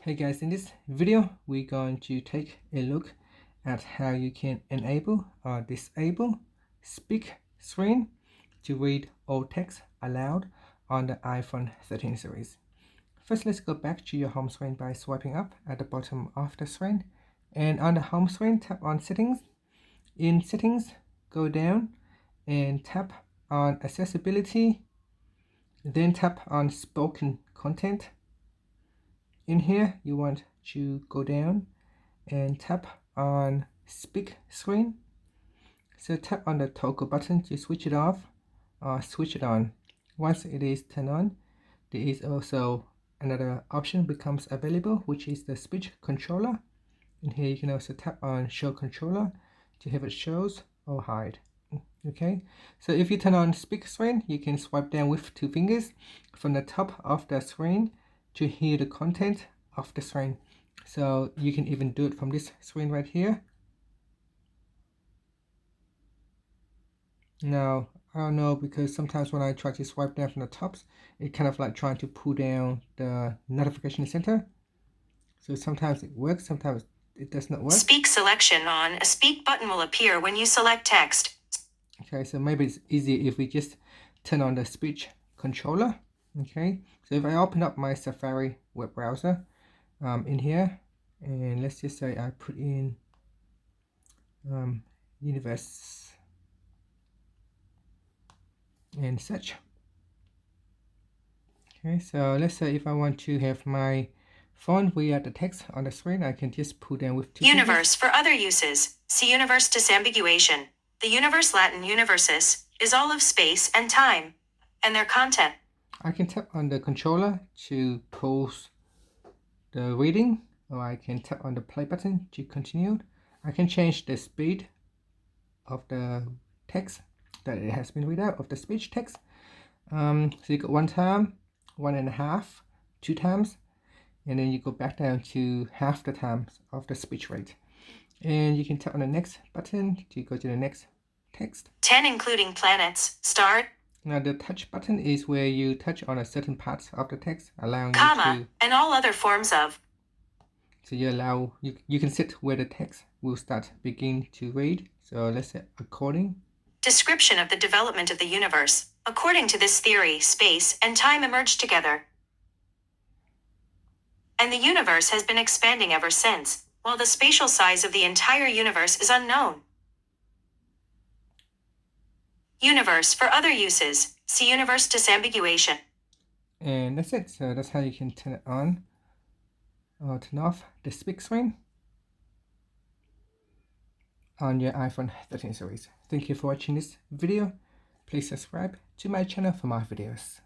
Hey guys, in this video we're going to take a look at how you can enable or disable speak screen to read all text aloud on the iPhone 13 series. First, let's go back to your home screen by swiping up at the bottom of the screen, and on the home screen tap on settings. In settings, go down and tap on accessibility, then tap on spoken content. In here, you want to go down and tap on speak screen. So tap on the toggle button to switch it off or switch it on. Once it is turned on, there is also another option becomes available, which is the speech controller. In here, you can also tap on show controller to have it shows or hide. Okay, so if you turn on speak screen, you can swipe down with 2 fingers from the top of the screen to hear the content of the screen. So you can even do it from this screen right here. Now, I don't know, because sometimes when I try to swipe down from the tops, it kind of like trying to pull down the notification center. So sometimes it works, sometimes it does not work. Speak selection on. A speak button will appear when you select text. Okay, so maybe it's easier if we just turn on the speech controller. Okay, so if I open up my Safari web browser in here, and let's just say I put in universe and search. Okay, so let's say if I want to have my phone read the text on the screen, I can just pull down with 2 Universe fingers. for other uses. See universe disambiguation. The universe Latin universus is all of space and time and their content. I can tap on the controller to pause the reading, or I can tap on the play button to continue. I can change the speed of the text that it has been read out, of the speech text. So you got 1 time, 1.5, 2 times, and then you go back down to half the times of the speech rate. And you can tap on the next button to go to the next text. 10 including planets, start, Now the touch button is where you touch on a certain part of the text, allowing comma, you to, and all other forms of. so you can sit where the text will begin to read. So let's say according. Description of the development of the universe. According to this theory, space and time emerged together. And the universe has been expanding ever since, while the spatial size of the entire universe is unknown. Universe for other uses. See universe disambiguation. And that's it. So that's how you can turn it on or turn off the speak screen on your iPhone 13 series. Thank you for watching this video. Please subscribe to my channel for more videos.